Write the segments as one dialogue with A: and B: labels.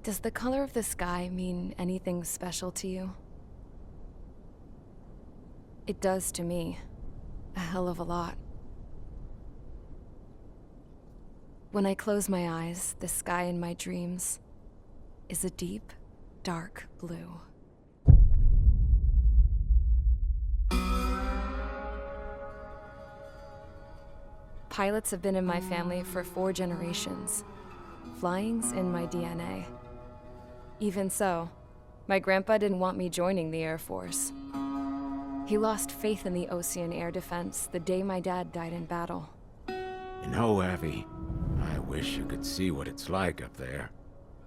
A: Does the color of the sky mean anything special to you? It does to me. A hell of a lot. When I close my eyes, the sky in my dreams is a deep, dark blue. Pilots have been in my family for 4 generations. Flying's in my DNA. Even so, my grandpa didn't want me joining the Air Force. He lost faith in the Osean air defense the day my dad died in battle.
B: You know, Abby, I wish you could see what it's like up there.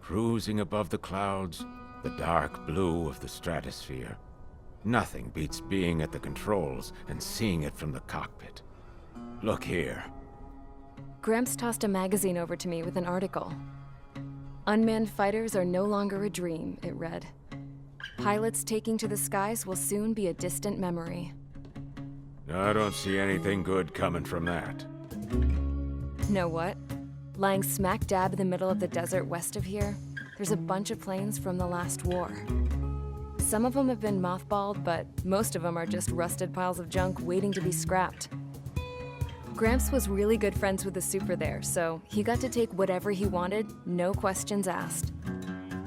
B: Cruising above the clouds, the dark blue of the stratosphere. Nothing beats being at the controls and seeing it from the cockpit. Look here.
A: Gramps tossed a magazine over to me with an article. Unmanned fighters are no longer a dream, it read. Pilots taking to the skies will soon be a distant memory.
B: I don't see anything good coming from that.
A: Know what? Lying smack dab in the middle of the desert west of here, there's a bunch of planes from the last war. Some of them have been mothballed, but most of them are just rusted piles of junk waiting to be scrapped. Gramps was really good friends with the super there, so he got to take whatever he wanted, no questions asked.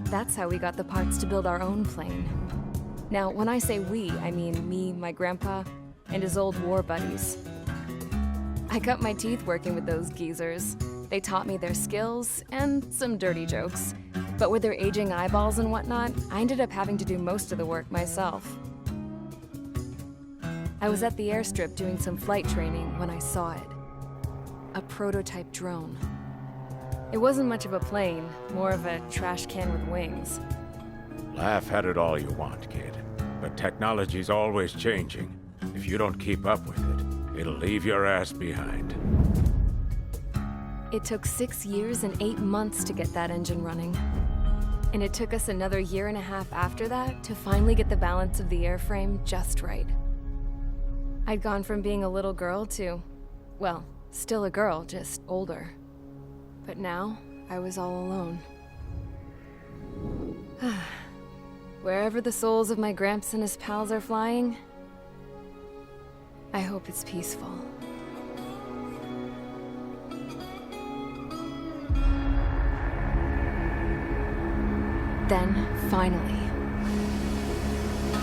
A: That's how we got the parts to build our own plane. Now, when I say we, I mean me, my grandpa, and his old war buddies. I cut my teeth working with those geezers. They taught me their skills, and some dirty jokes. But with their aging eyeballs and whatnot, I ended up having to do most of the work myself. I was at the airstrip doing some flight training when I saw it. A prototype drone. It wasn't much of a plane, more of a trash can with wings.
B: Laugh at it all you want, kid. But technology's always changing. If you don't keep up with it, it'll leave your ass behind.
A: It took 6 years and 8 months to get that engine running. And it took us another 1.5 years after that to finally get the balance of the airframe just right. I'd gone from being a little girl to, well, still a girl, just older. But now, I was all alone. Wherever the souls of my Gramps and his pals are flying, I hope it's peaceful. Then, finally,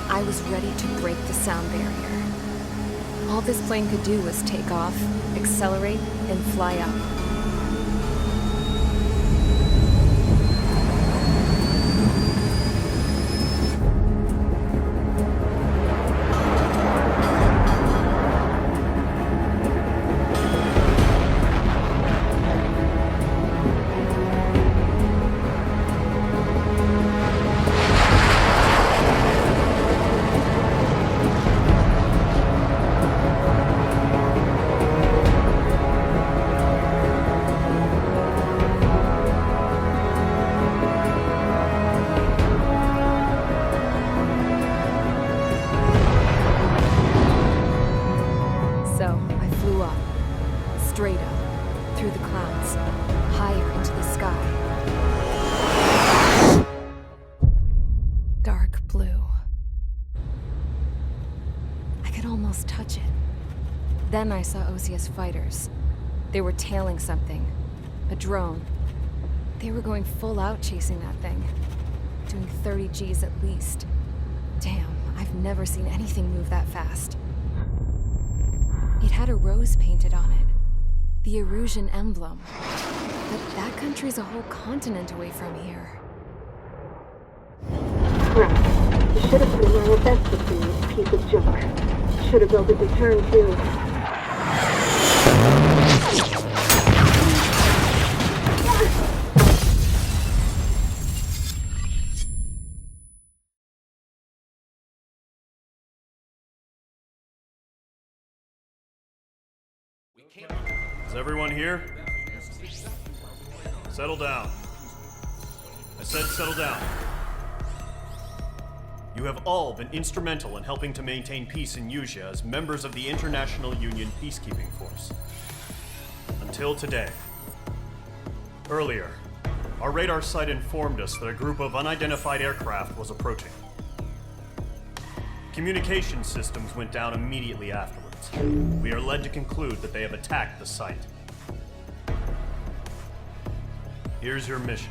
A: I was ready to break the sound barrier. All this plane could do was take off, accelerate, and fly up. Straight up, through the clouds, higher into the sky. Dark blue. I could almost touch it. Then I saw Osia's fighters. They were tailing something. A drone. They were going full out chasing that thing. Doing 30 Gs at least. Damn, I've never seen anything move that fast. It had a rose painted on it. The Erusian emblem. But that country's a whole continent away from here.
C: Right. You should have put in your best with this piece of junk. Should have built a return too.
D: Is everyone here? Settle down. I said settle down. You have all been instrumental in helping to maintain peace in Usea as members of the International Union Peacekeeping Force. Until today. Earlier, Our radar site informed us that a group of unidentified aircraft was approaching. Communication systems went down immediately afterwards. We are led to conclude that they have attacked the site. Here's your mission.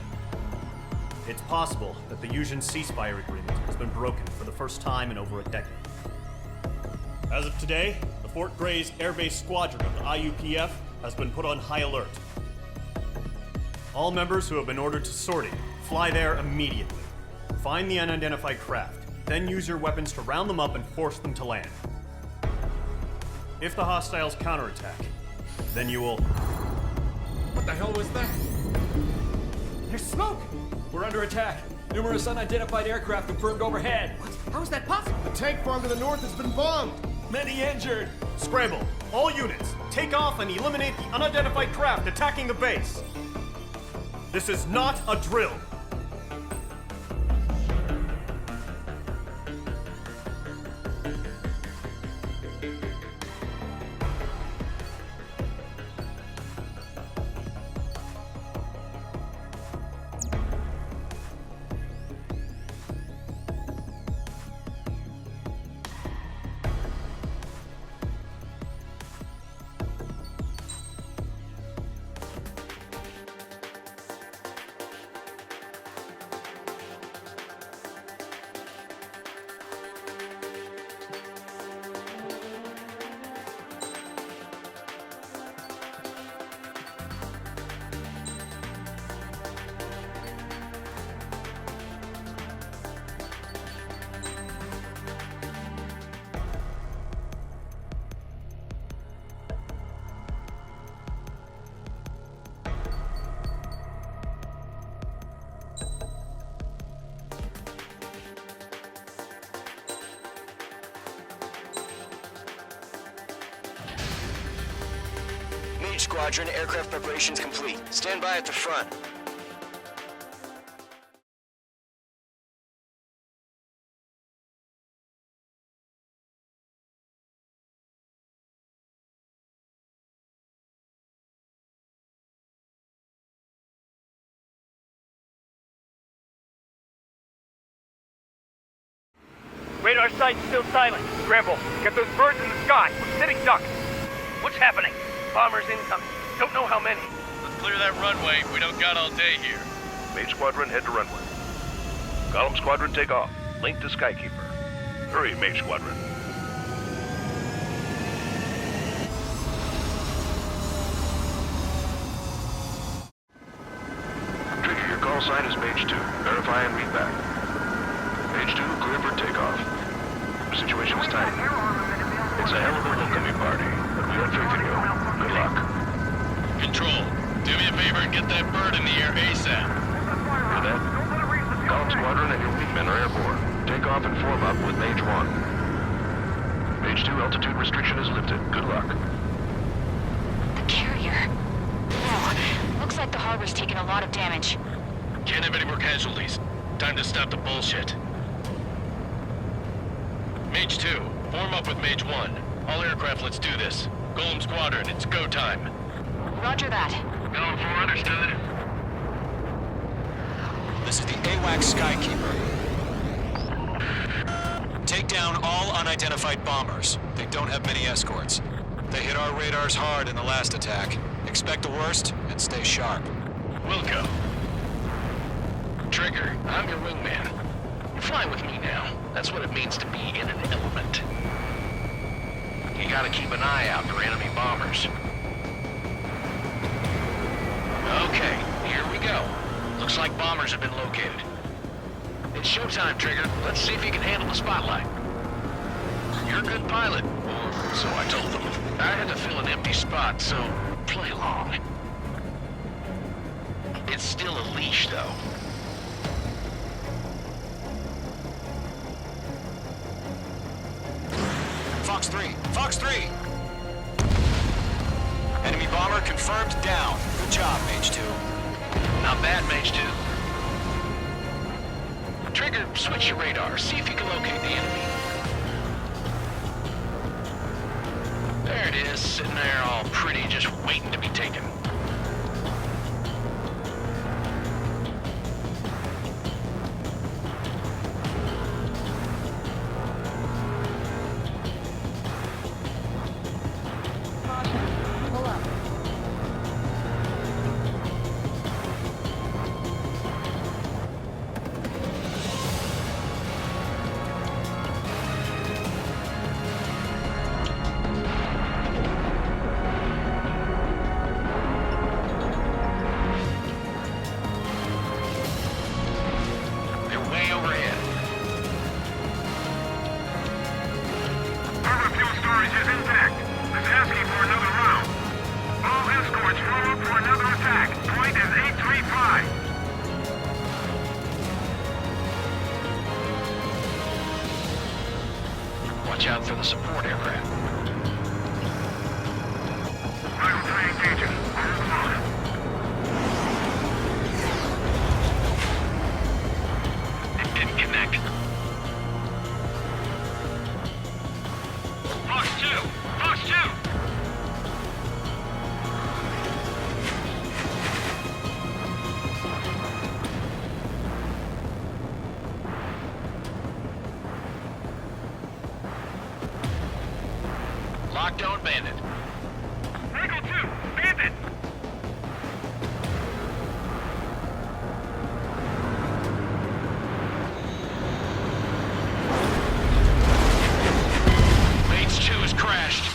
D: It's possible that the Yuuzhan ceasefire agreement has been broken for the first time in over a decade. As of today, the Fort Grays Air Base Squadron of the IUPF has been put on high alert. All members who have been ordered to sortie, fly there immediately. Find the unidentified craft, then use your weapons to round them up and force them to land. If the hostiles counterattack, then you will...
E: What the hell was that?
F: There's smoke! We're under attack. Numerous unidentified aircraft confirmed overhead.
E: What? How is that possible?
G: The tank farm to the north has been bombed!
F: Many injured.
D: Scramble! All units, take off and eliminate the unidentified craft attacking the base! This is not a drill!
H: Mage Squadron, aircraft preparations complete. Stand by at the front.
I: Radar site's still silent. Scramble. Get those birds in the sky. We're sitting ducks. What's happening? Bombers incoming. Don't know how many.
J: Let's clear that runway. We don't got all day here.
K: Mage Squadron, head to runway. Golem Squadron, take off. Link to Skykeeper. Hurry, Mage Squadron. Trigger, your call sign is Mage 2. Verify and read back. Mage 2, clear for takeoff. The situation is tight. It's a hell of a homecoming party, but we have faith in you. Good luck.
J: Control, do me a favor and get that bird in the air ASAP.
K: For that, Golem Squadron and your wingmen are airborne. Take off and form up with Mage 1. Mage 2, altitude restriction is lifted. Good luck.
L: The carrier. No, looks like the harbor's taken a lot of damage.
J: Can't have any more casualties. Time to stop the bullshit. Mage 2, form up with Mage 1. All aircraft, let's do this. Golem Squadron, it's go time.
L: Roger that.
J: Going for understood.
M: This is the AWACS Skykeeper. Take down all unidentified bombers. They don't have many escorts. They hit our radars hard in the last attack. Expect the worst and stay sharp.
J: Wilco. Trigger, I'm your wingman. Fly with me now. That's what it means to be in an element. You gotta keep an eye out for enemy bombers. Okay, here we go. Looks like bombers have been located. It's showtime, Trigger. Let's see if you can handle the spotlight. You're a good pilot, or so I told them. I had to fill an empty spot, so play along. It's still a leash, though.
M: Fox 3! Fox 3! Enemy bomber confirmed down. Good job, Mage 2.
J: Not bad, Mage 2. Trigger, switch your radar. See if you can locate the enemy. There it is, sitting there all pretty, just waiting to be taken.
I: is intact. It's asking for another round. All escorts roll up for another attack. Point is 835.
J: Watch out for the support aircraft.
I: Rifle 3 engaging. Hold them on.
J: It didn't connect.
I: Fox 2! Fox 2!
J: Lockdown Bandit.
I: Eagle 2! Bandit!
J: Mage 2 has crashed.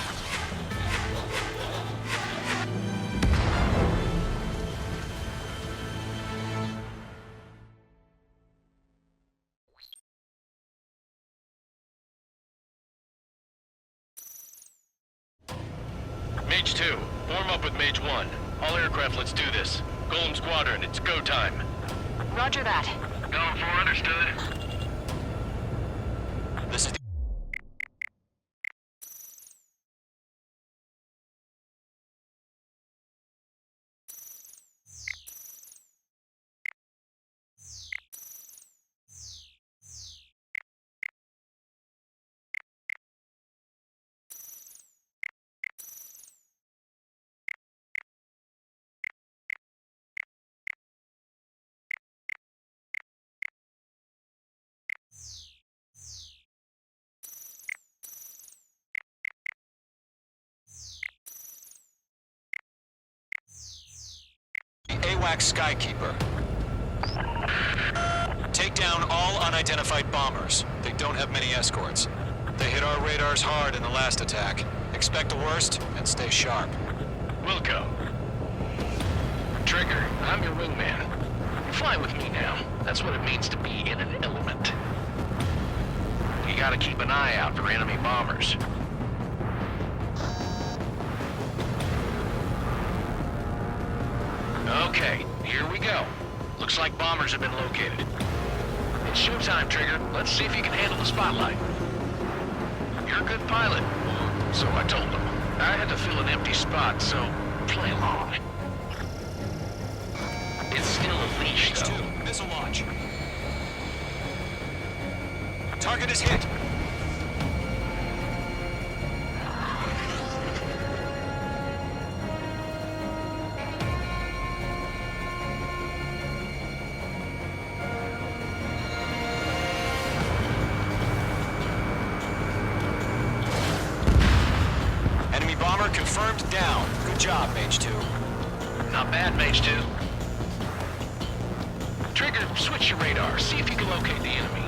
J: Mage 2, form up with Mage 1. All aircraft, let's do this. Golem Squadron, it's go time.
L: Roger that.
I: Going for understood.
M: This is the AWACS Skykeeper. Take down all unidentified bombers. They don't have many escorts. They hit our radars hard in the last attack. Expect the worst and stay sharp.
J: Wilco. Trigger, I'm your wingman. Fly with me now. That's what it means to be in an element. You gotta keep an eye out for enemy bombers. Okay, here we go. Looks like bombers have been located. It's showtime, Trigger. Let's see if you can handle the spotlight. You're a good pilot. So I told them. I had to fill an empty spot, so play along. It's still a leash, though.
M: H2, missile launch. Target is hit. Enemy bomber confirmed down. Good job, Mage 2.
J: Not bad, Mage 2. Trigger, switch your radar. See if you can locate the enemy.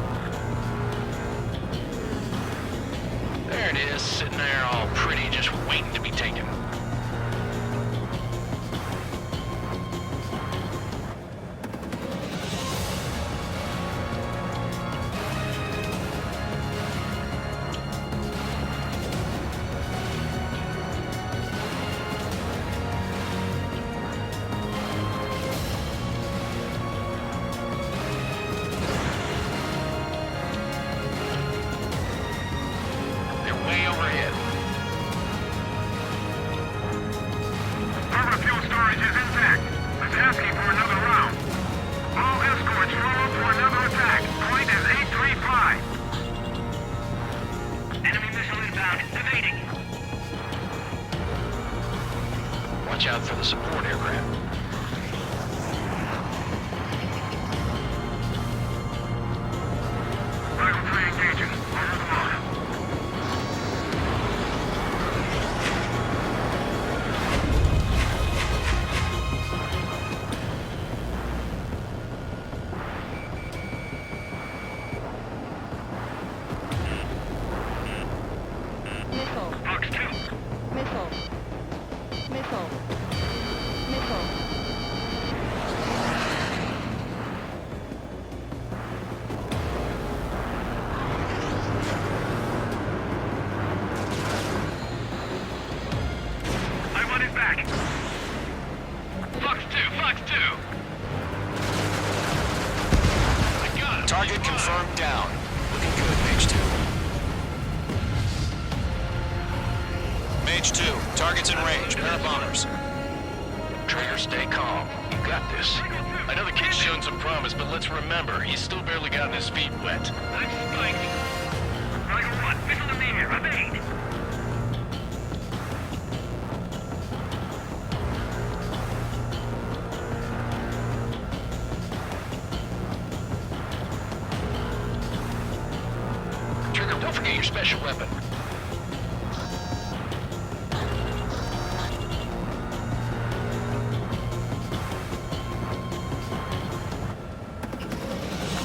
J: There it is, sitting there all pretty, just waiting to be taken. They're way overhead.
M: Target confirmed down. Looking good, Mage 2. Mage 2, target's in range. Pair of bombers.
J: Trigger, stay calm. You got this. I know the kid's shown some promise, but let's remember, he's still barely gotten his feet wet.
I: I'm spiking. Rider 1, visual to me here. Evade.
J: Trigger, don't forget your special weapon.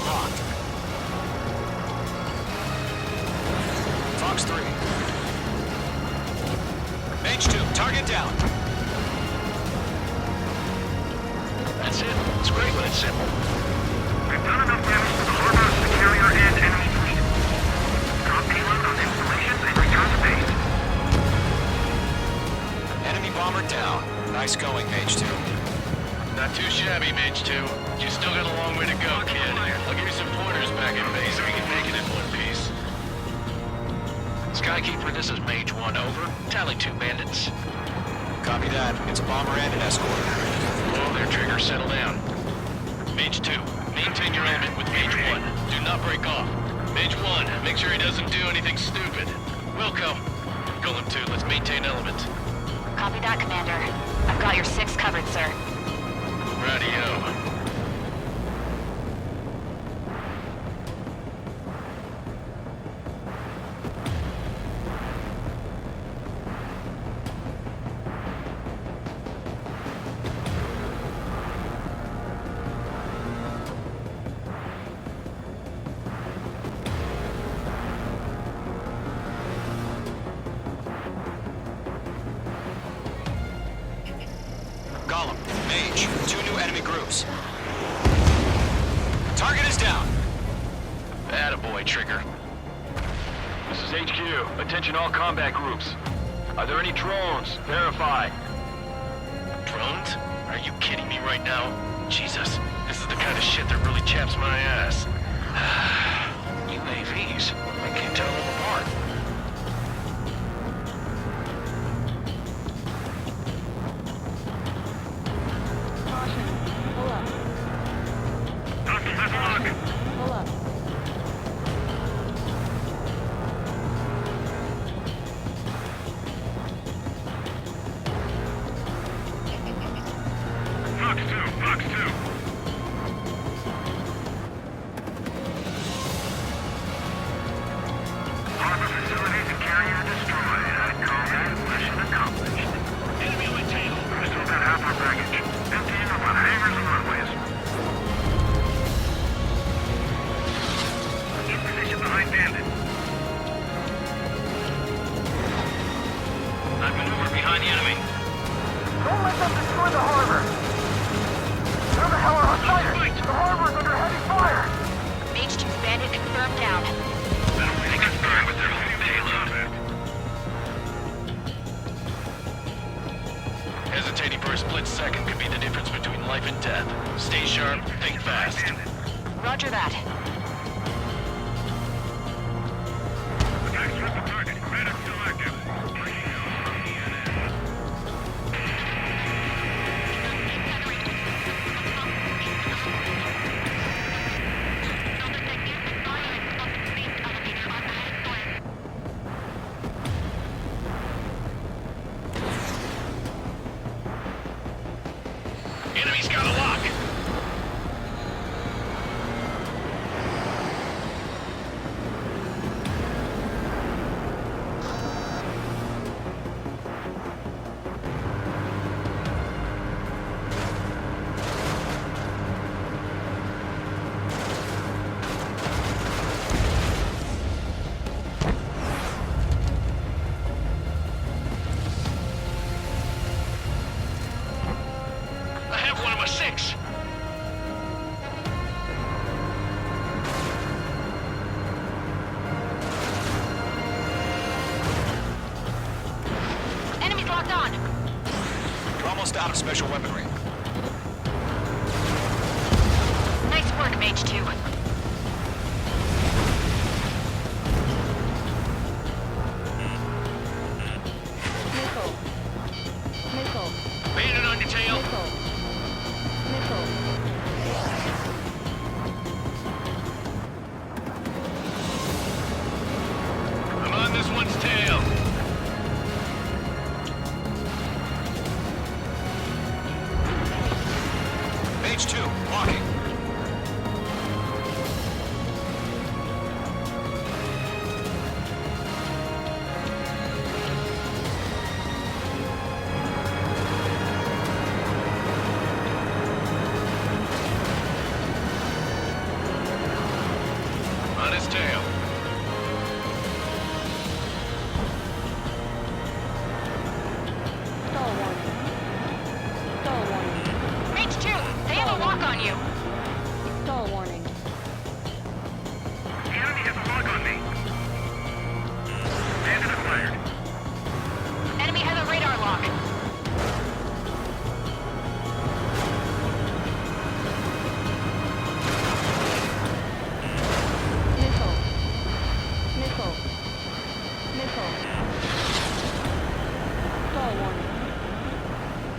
M: Locked. Fox 3. Mage 2, target down.
J: That's it. It's great when it's simple.
I: We've done enough damage to the harbor, the carrier, and enemy fleet. Drop payload on installations and return to base.
M: Enemy bomber down. Nice going, Mage 2.
J: Not too shabby, Mage 2. You still got a long way to go, kid. I'll give you some pointers back in base so we can make it in one piece. Skykeeper, this is Mage 1, over. Tally 2 bandits.
M: Copy that. It's a bomber and an escort.
J: Whoa there, Trigger. Settle down. Mage 2, maintain your element with Mage 1. Do not break off. Mage 1, make sure he doesn't do anything stupid. Wilco. Golem 2, let's maintain element.
L: Copy that, Commander. I've got your 6 covered, sir.
J: Radio.
M: Golem, Mage, 2 new enemy groups. Target is down.
J: Attaboy, Trigger. This is HQ. Attention all combat groups. Are there any drones? Verify. Drones? Are you kidding me right now? Jesus, this is the kind of shit that really chaps my ass. UAVs? I can't tell them apart.
I: Fox 2. Harbor facilities and carrier destroyed. I'd call that mission accomplished. Enemy maintain. I still got half our baggage. Emptying up on hangars and runways. In position behind bandit. I've maneuvered behind the enemy.
E: Don't let them destroy the harbor! Where the hell are our fighters? The harbor's under heavy fire!
L: Mage 2 bandit confirmed down.
I: That'll make us burn with their whole payload.
J: Hesitating for a split second could be the difference between life and death. Stay sharp, think fast.
L: Roger that.
I: Attack struck the target. Radar still active.
J: Enemy's got a lock. I have one of my 6.
L: Enemy's locked on.
M: You're almost out of special weaponry.
L: Nice work, Mage 2.
J: his tail.
C: Stall warning. Stall warning.
L: Mage 2, they have a lock on you.
C: Stall warning.
I: The enemy has a lock on me. Bandit acquired.
L: Enemy has a radar lock.
C: Missile. Missile. Missile. Stall warning.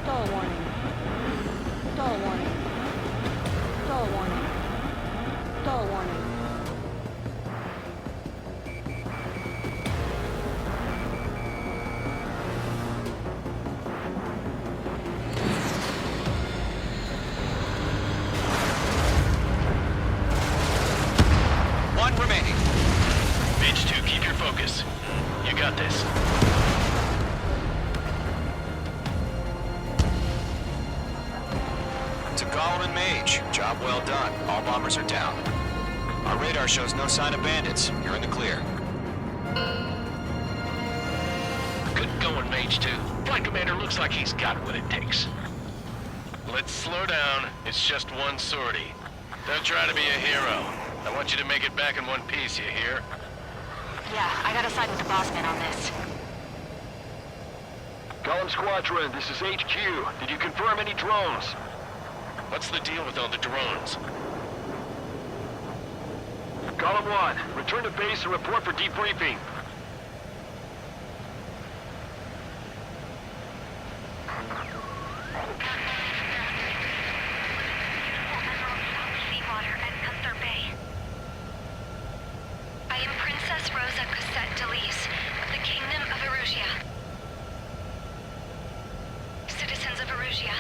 C: Stall warning. Stall warning. Stall warning. Stall warning.
J: One remaining. Mage 2, keep your focus. You got this.
M: To Gollum and Mage, job well done. All bombers are down. Our radar shows no sign of bandits. You're in the clear.
J: Good going, Mage 2. Flight Commander looks like he's got what it takes. Let's slow down. It's just one sortie. Don't try to be a hero. I want you to make it back in one piece, you hear?
L: Yeah, I gotta side with the boss man on this.
K: Gollum Squadron, this is HQ. Did you confirm any drones?
J: What's the deal with all the drones?
K: Gollum 1, return to base and report for debriefing.
L: Seawater at Gunther Bay. I am Princess Rosa Cosette Delise of the Kingdom of Erusia. Citizens of Erusia.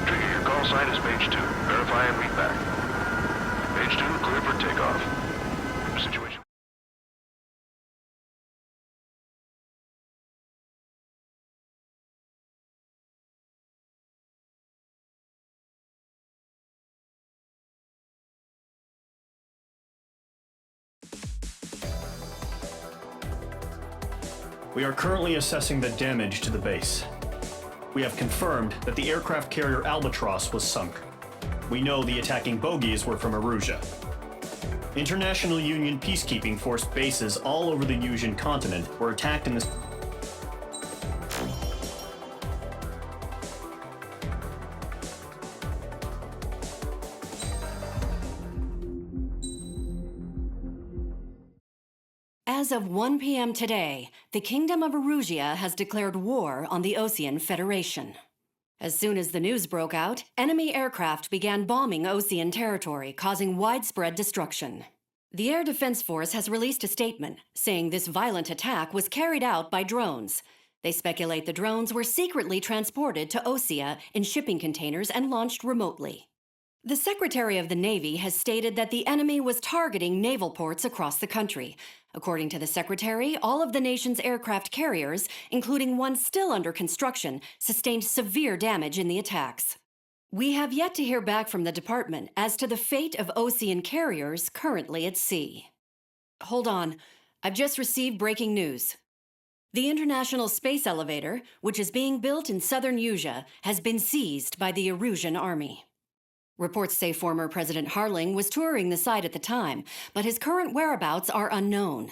K: Trigger, your call sign is Mage 2. Verify and read back. Mage 2, clear for takeoff. Situation.
D: We are currently assessing the damage to the base. We have confirmed that the aircraft carrier Albatross was sunk. We know the attacking bogies were from Erusia. International Union peacekeeping force bases all over the Yusian continent were attacked in this.
N: As of 1 p.m. today, the Kingdom of Erusia has declared war on the Osean Federation. As soon as the news broke out, enemy aircraft began bombing Osean territory, causing widespread destruction. The Air Defense Force has released a statement saying this violent attack was carried out by drones. They speculate the drones were secretly transported to Osea in shipping containers and launched remotely. The Secretary of the Navy has stated that the enemy was targeting naval ports across the country. According to the Secretary, all of the nation's aircraft carriers, including one still under construction, sustained severe damage in the attacks. We have yet to hear back from the department as to the fate of Osean carriers currently at sea. Hold on, I've just received breaking news. The International Space Elevator, which is being built in southern Yusia, has been seized by the Erusian army. Reports say former President Harling was touring the site at the time, but his current whereabouts are unknown.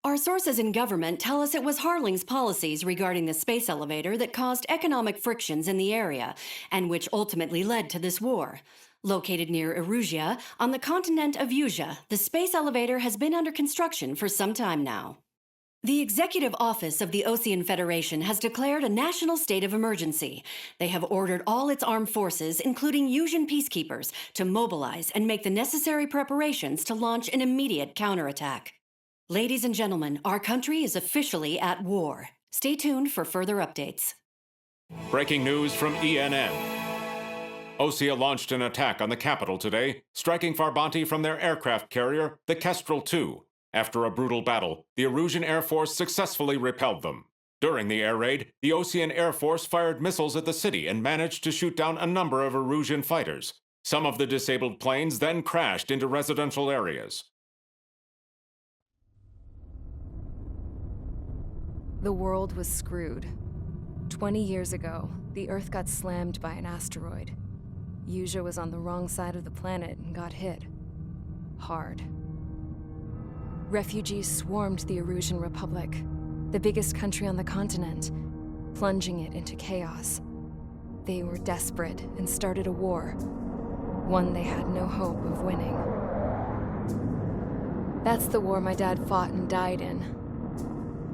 N: Our sources in government tell us it was Harling's policies regarding the space elevator that caused economic frictions in the area, and which ultimately led to this war. Located near Erusia, on the continent of Yusia, the space elevator has been under construction for some time now. The Executive Office of the Osean Federation has declared a national state of emergency. They have ordered all its armed forces, including Yusian peacekeepers, to mobilize and make the necessary preparations to launch an immediate counterattack. Ladies and gentlemen, our country is officially at war. Stay tuned for further updates.
B: Breaking news from ENN. Osea launched an attack on the capital today, striking Farbanti from their aircraft carrier, the Kestrel II. After a brutal battle, the Erusian Air Force successfully repelled them.
O: During the air raid, the Osean Air Force fired missiles at the city and managed to shoot down a number of Erusian fighters. Some of the disabled planes then crashed into residential areas.
A: The world was screwed. 20 years ago, the Earth got slammed by an asteroid. Usea was on the wrong side of the planet and got hit. Hard. Refugees swarmed the Erusian Republic, the biggest country on the continent, plunging it into chaos. They were desperate and started a war, one they had no hope of winning. That's the war my dad fought and died in.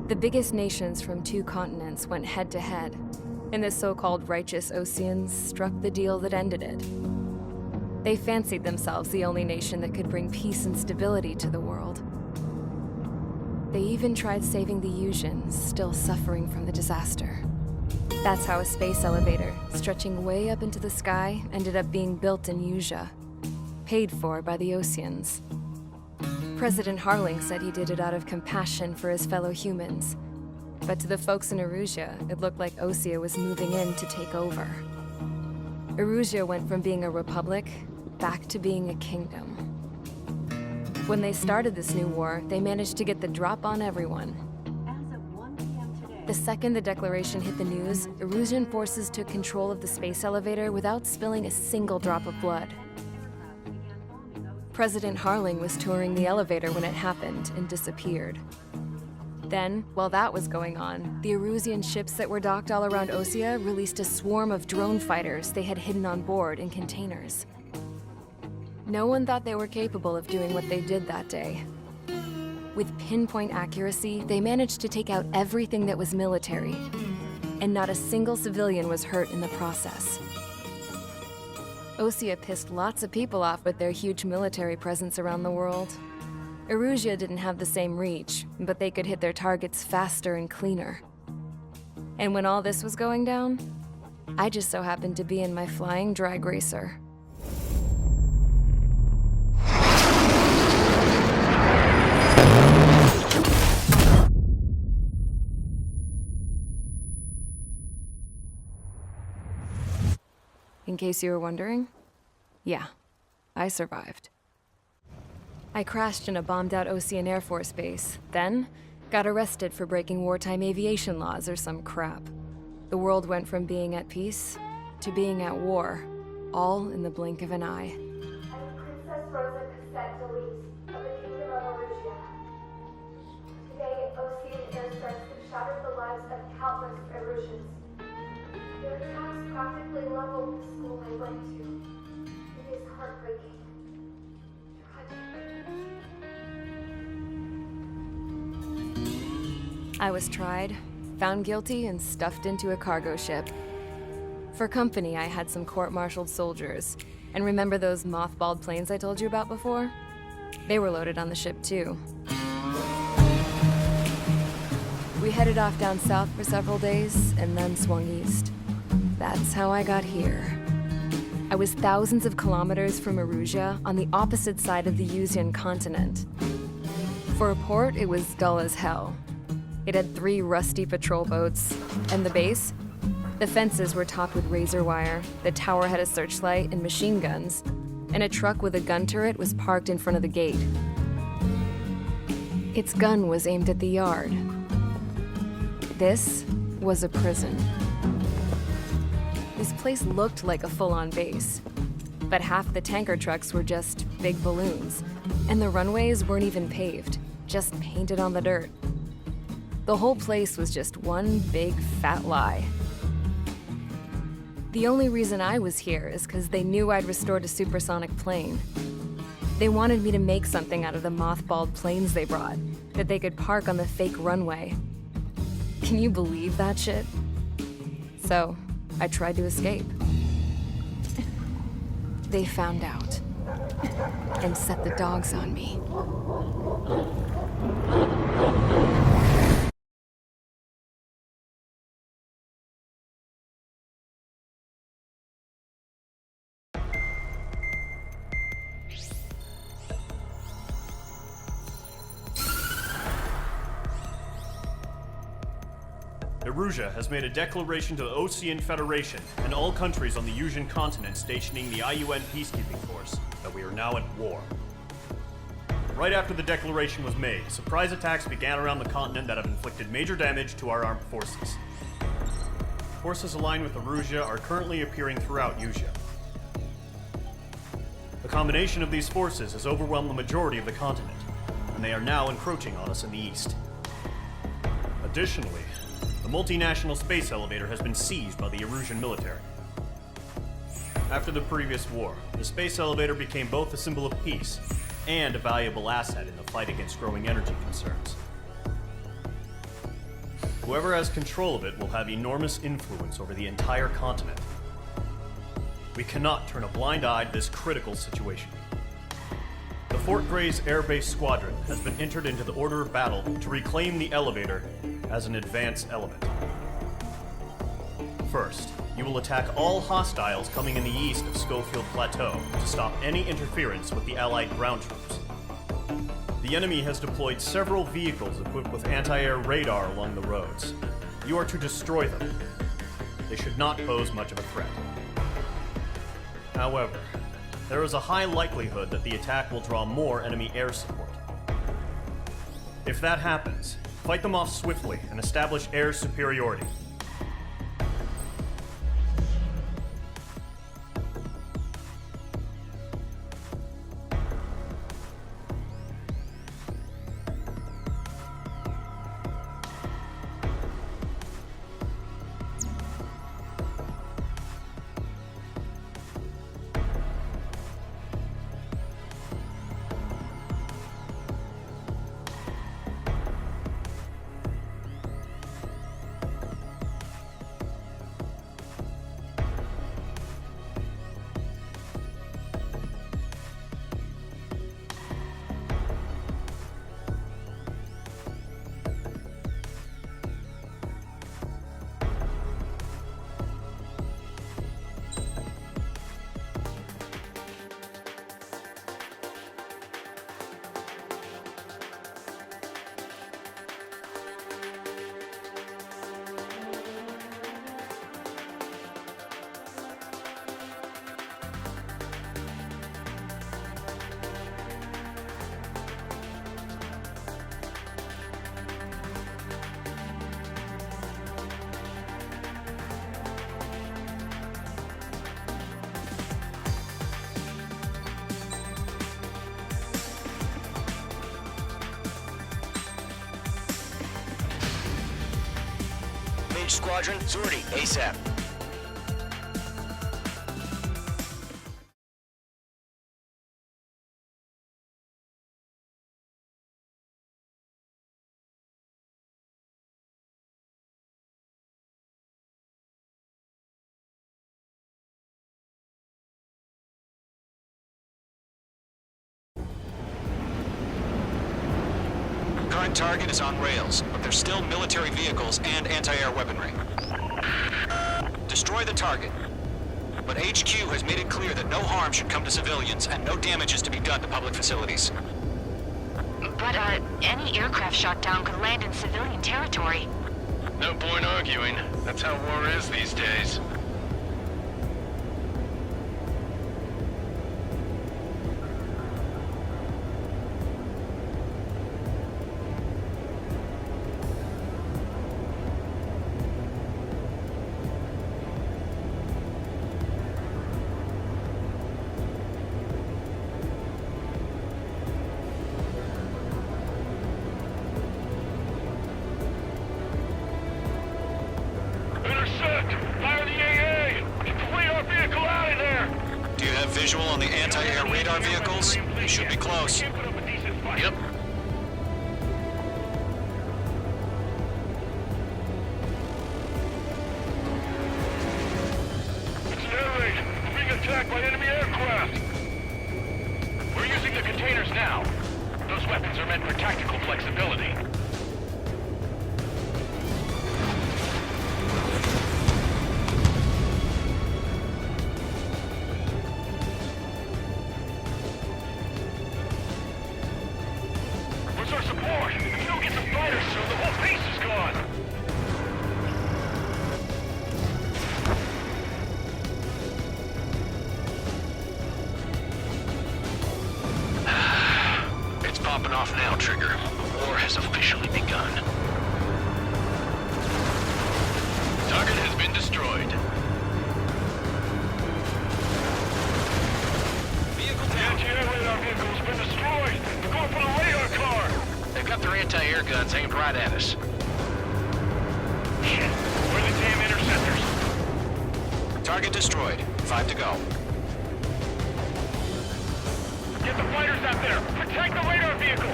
A: The biggest nations from 2 continents went head-to-head, and the so-called righteous Oseans struck the deal that ended it. They fancied themselves the only nation that could bring peace and stability to the world. They even tried saving the Usians, still suffering from the disaster. That's how a space elevator, stretching way up into the sky, ended up being built in Usea, paid for by the Oseans. President Harling said he did it out of compassion for his fellow humans. But to the folks in Erusia, it looked like Osea was moving in to take over. Erusia went from being a republic back to being a kingdom. When they started this new war, they managed to get the drop on everyone. The second the declaration hit the news, Erusian forces took control of the space elevator without spilling a single drop of blood. President Harling was touring the elevator when it happened and disappeared. Then, while that was going on, the Erusian ships that were docked all around Osea released a swarm of drone fighters they had hidden on board in containers. No one thought they were capable of doing what they did that day. With pinpoint accuracy, they managed to take out everything that was military, and not a single civilian was hurt in the process. Osea pissed lots of people off with their huge military presence around the world. Erusia didn't have the same reach, but they could hit their targets faster and cleaner. And when all this was going down, I just so happened to be in my flying drag racer. In case you were wondering, yeah, I survived. I crashed in a bombed-out Osean Air Force base, then got arrested for breaking wartime aviation laws or some crap. The world went from being at peace to being at war, all in the blink of an eye.
C: I'm Princess Rosa Cassette Delise of the Kingdom of Erusia. Today, Osean airstrikes have shattered the lives of countless Erusians. Their attacks practically leveled the school I went to. It is heartbreaking.
A: I was tried, found guilty, and stuffed into a cargo ship. For company, I had some court-martialed soldiers. And remember those mothballed planes I told you about before? They were loaded on the ship, too. We headed off down south for several days, and then swung east. That's how I got here. I was thousands of kilometers from Erusia, on the opposite side of the Usian continent. For a port, it was dull as hell. It had 3 rusty patrol boats, and the base? The fences were topped with razor wire, the tower had a searchlight and machine guns, and a truck with a gun turret was parked in front of the gate. Its gun was aimed at the yard. This was a prison. This place looked like a full-on base, but half the tanker trucks were just big balloons, and the runways weren't even paved, just painted on the dirt. The whole place was just one big fat lie. The only reason I was here is because they knew I'd restored a supersonic plane. They wanted me to make something out of the mothballed planes they brought, that they could park on the fake runway. Can you believe that shit? So, I tried to escape. They found out, and set the dogs on me.
D: Erusia has made a declaration to the Osean Federation and all countries on the Yusian continent stationing the IUN peacekeeping force that we are now at war. Right after the declaration was made, surprise attacks began around the continent that have inflicted major damage to our armed forces. Forces aligned with Erusia are currently appearing throughout Yusia. The combination of these forces has overwhelmed the majority of the continent, and they are now encroaching on us in the east. Additionally, the multinational space elevator has been seized by the Erusian military. After the previous war, the space elevator became both a symbol of peace and a valuable asset in the fight against growing energy concerns. Whoever has control of it will have enormous influence over the entire continent. We cannot turn a blind eye to this critical situation. The Fort Grays Air Base Squadron has been entered into the order of battle to reclaim the elevator as an advance element. First, you will attack all hostiles coming in the east of Schofield Plateau to stop any interference with the Allied ground troops. The enemy has deployed several vehicles equipped with anti-air radar along the roads. You are to destroy them. They should not pose much of a threat. However, there is a high likelihood that the attack will draw more enemy air support. If that happens, fight them off swiftly and establish air superiority.
H: Squadron, sortie, ASAP.
M: Current target is on rails, but there's still military vehicles and anti-air weaponry. Destroy the target. But HQ has made it clear that no harm should come to civilians and no damage is to be done to public facilities.
L: But, any aircraft shot down could land in civilian territory.
I: No point arguing. That's how war is these days.
M: Visual on the anti-air radar vehicles? They should be close. Yep.
I: It's an air raid. We're being attacked by enemy aircraft. We're using the containers now. Those weapons are meant for tactical flexibility.
J: popping off now, Trigger. The war has officially begun. Target has been destroyed.
I: The anti-air radar vehicle's been destroyed. We're going for the radar car.
J: They've got their anti-air guns aimed right at us.
I: Shit. Where are the damn interceptors?
M: Target destroyed. 5 to go.
I: Get the fighters out there. Protect the radar vehicle.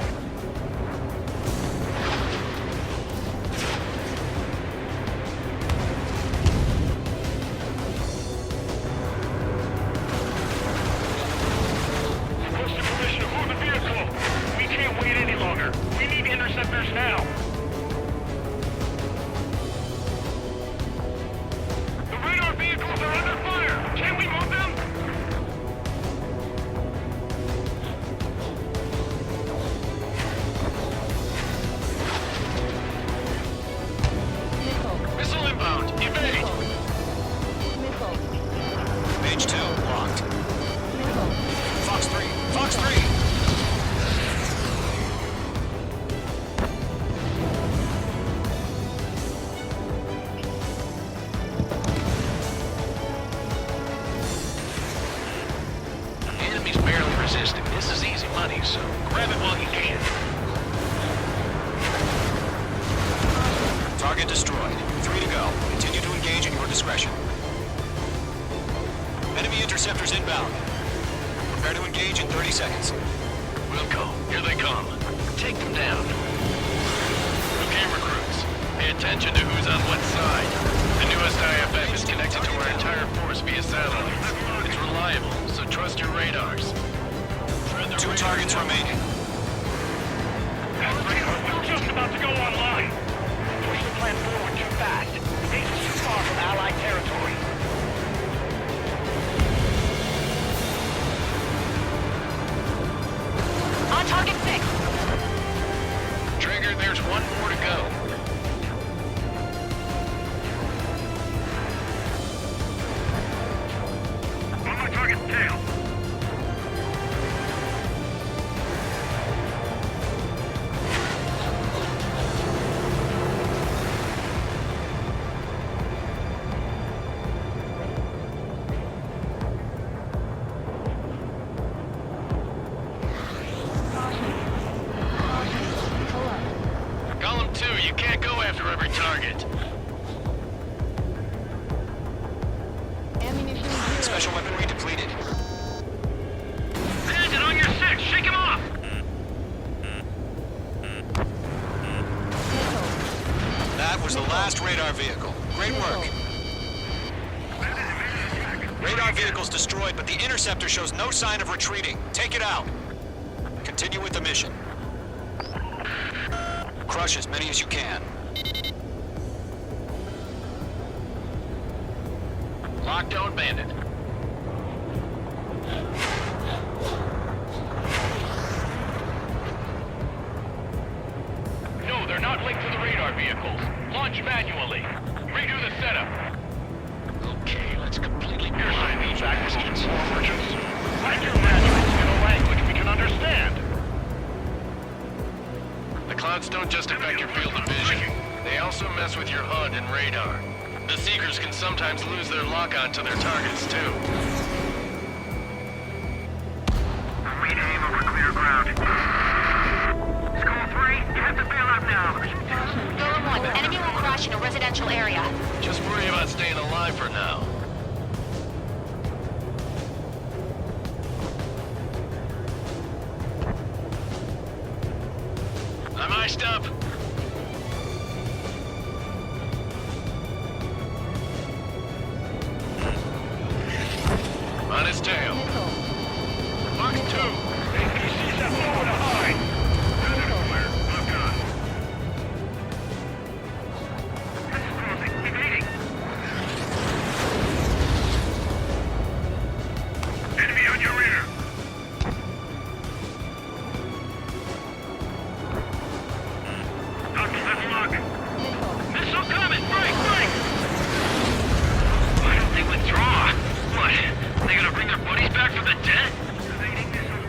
I: Requesting permission to move the vehicle. We can't wait any longer. We need interceptors now. The radar vehicles are under fire. Can we move them?
J: Missile inbound. Evade.
M: Page 2, locked. Fox 3, Fox 3!
J: Enemy's barely resisting. This is easy money, so grab it while you can.
M: Target destroyed. 3 to go. Continue to engage at your discretion. Enemy interceptors inbound. Prepare to engage in 30 seconds.
J: Wilco, here they come. Take them down. Okay, recruits. Pay attention to who's on what side. The newest IFF is connected to our entire force via satellite. It's reliable, so trust your radars.
M: 2 targets remaining.
I: That radar was just about to go online. Push the plan forward too fast. The base is too far from Allied territory.
L: On target 6.
J: Trigger, there's one more to go.
I: On my target tail.
J: Golem 2, you can't go after every target.
M: Special weaponry depleted.
I: Bandit on your 6, shake him off!
M: That was the last radar vehicle. Great work. Radar vehicle's destroyed, but the interceptor shows no sign of retreating. Take it out. Continue with the mission. Crush as many as you can.
J: Lockdown Bandit.
I: No, they're not linked to the radar vehicles. Launch manually. Redo the setup.
J: Okay, let's completely
I: Your
J: blind
I: side
J: these
I: acquisition
J: bastards.
I: more merchants. Write your manuals in a language we can understand.
J: The clouds don't just affect your field of vision. They also mess with your HUD and radar. The Seekers can sometimes lose their lock-on to their targets, too.
I: We aim over clear ground. School 3, you have to bail out now.
L: Golem 1, enemy will crash in a residential area.
J: Just worry about staying alive for now. I'm iced up. On his tail. Fox 2.
I: APC's have nowhere to hide. Clear. Look on. This is closing. Evading. Enemy on your rear. Doctor, that's lock. Missile coming. Break, break. Why don't they withdraw? What? They gonna bring their buddies back from the dead? Evading missile.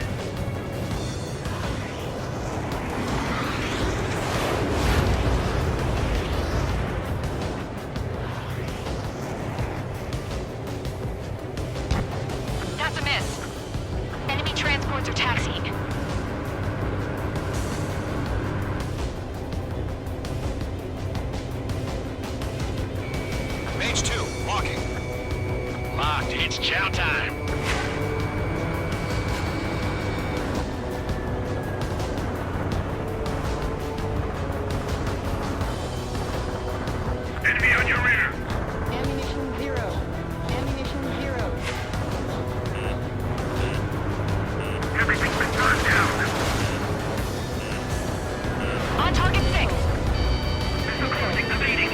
J: locked. It's chow time.
I: Enemy on your rear.
P: Ammunition 0. Ammunition 0.
I: Everything's been burned down.
L: On target 6.
I: Missile closing, evading.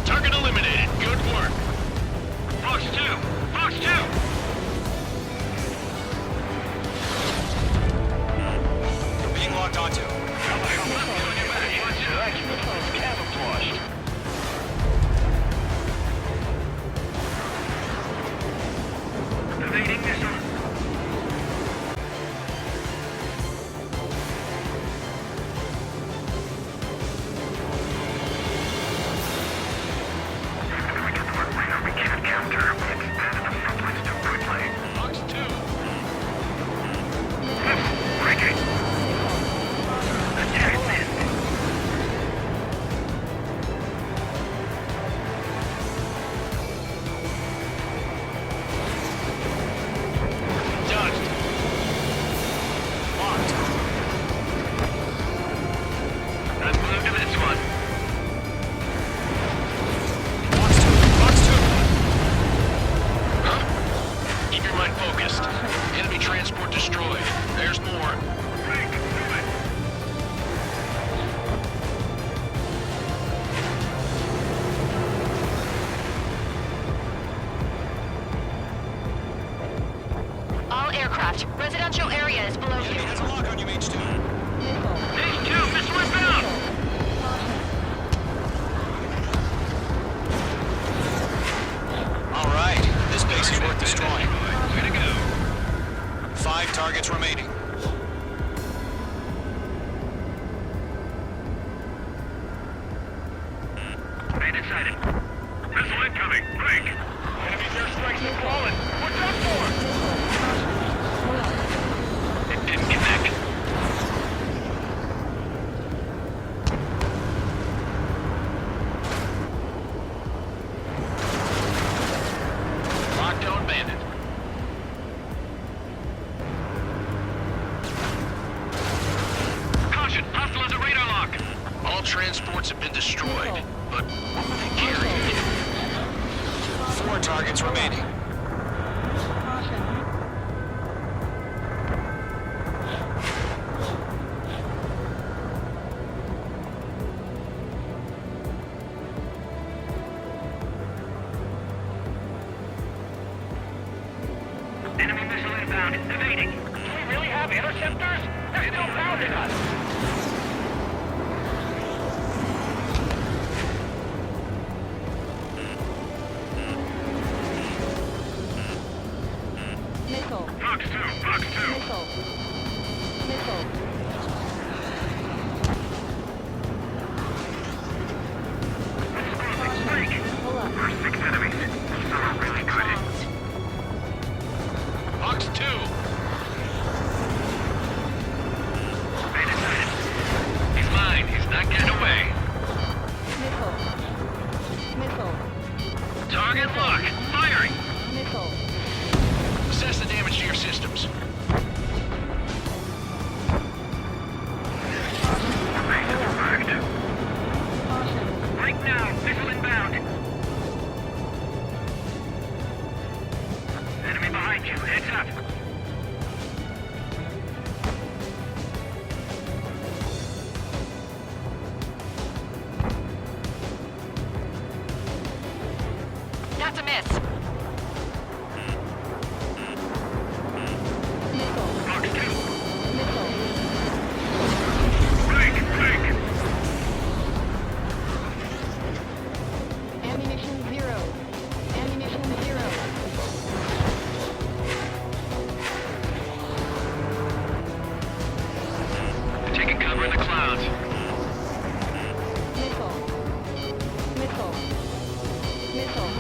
J: Target eliminated. Good work.
I: Fox 2. Fox 2.
M: Being locked onto.
I: Camouflaged. Evading missile. We can't counter. We expanded the front lines too quickly.
J: Fox 2.
I: Breaking. Attack missed.
J: Dodged. Locked.
I: Let's move to this one.
J: Fox 2. Fox 2. Huh? Keep your mind focused. Enemy transport destroyed. There's more.
I: Break. Do it.
L: All aircraft. Residential area is below
M: Enemy
L: you.
M: has a lock on you, H2.
I: H2, missile inbound.
M: All right, this base is worth destroying.
I: Way to go.
M: 5 targets remaining.
I: Bandit sighted. Missile incoming. Break. Enemy's airstrikes have fallen. What's that for? It didn't connect.
J: Locked on bandit.
I: Caution. Hostile has a radar lock.
J: All transports have been destroyed, but what were they carrying?
M: 4 targets remaining.
I: Enemy missile inbound. Evading. Do we really have interceptors? They're still pounding us.
P: Missile.
I: Fox 2. Fox 2.
P: Missile. Missile.
I: Break.
P: Pull up.
I: Our 6 enemies. Some are really good.
J: Fox 2.
I: Bandit sighted. He's mine. He's not getting away.
P: Missile. Missile.
I: Target lock. Firing.
P: Missile.
J: Assess the damage to your systems.
I: Base is marked.
P: Caution.
I: Break now. Missile inbound. Enemy behind you. Heads up.
L: That's a miss.
P: Missile.
I: Fox 2.
P: Missile.
I: Break. Break.
P: Ammunition 0. Ammunition 0.
I: Taking cover in the clouds.
P: Missile. Missile. Missile.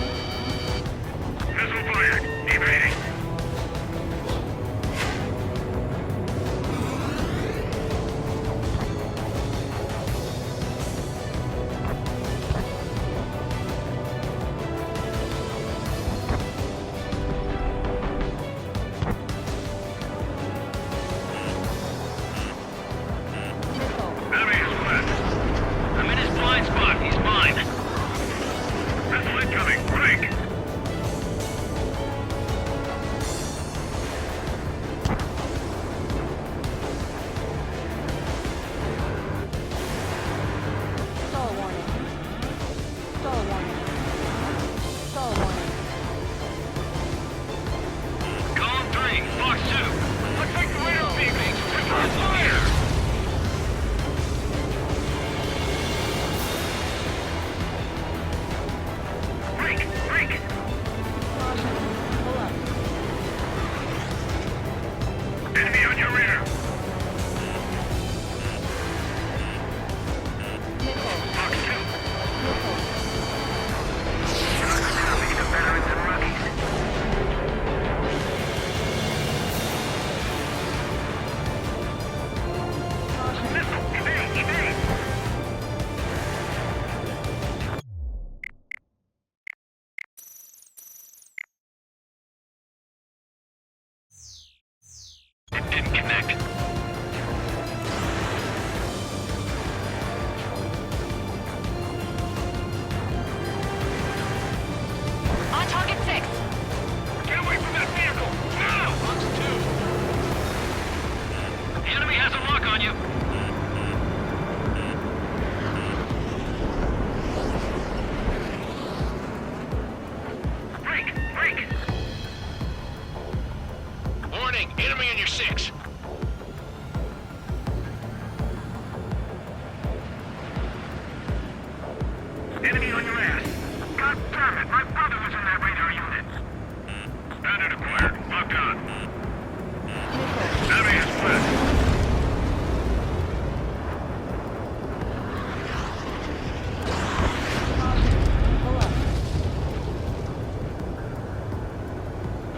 I: Missile fired. Evading. unit. My brother was in that radar unit. Bandit acquired. Locked on. Enemy is split.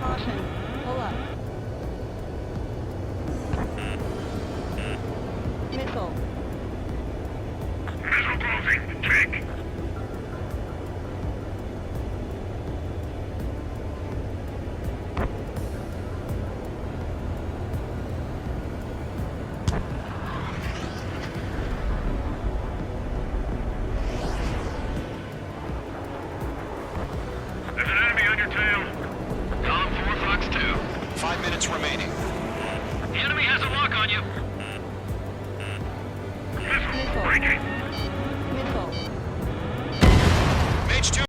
P: Caution. Pull up. Missile.
I: Missile closing. Check. There's an enemy on your tail.
J: Column 4, Fox 2.
M: 5 minutes remaining.
I: The enemy has a lock on you. Missile breaking.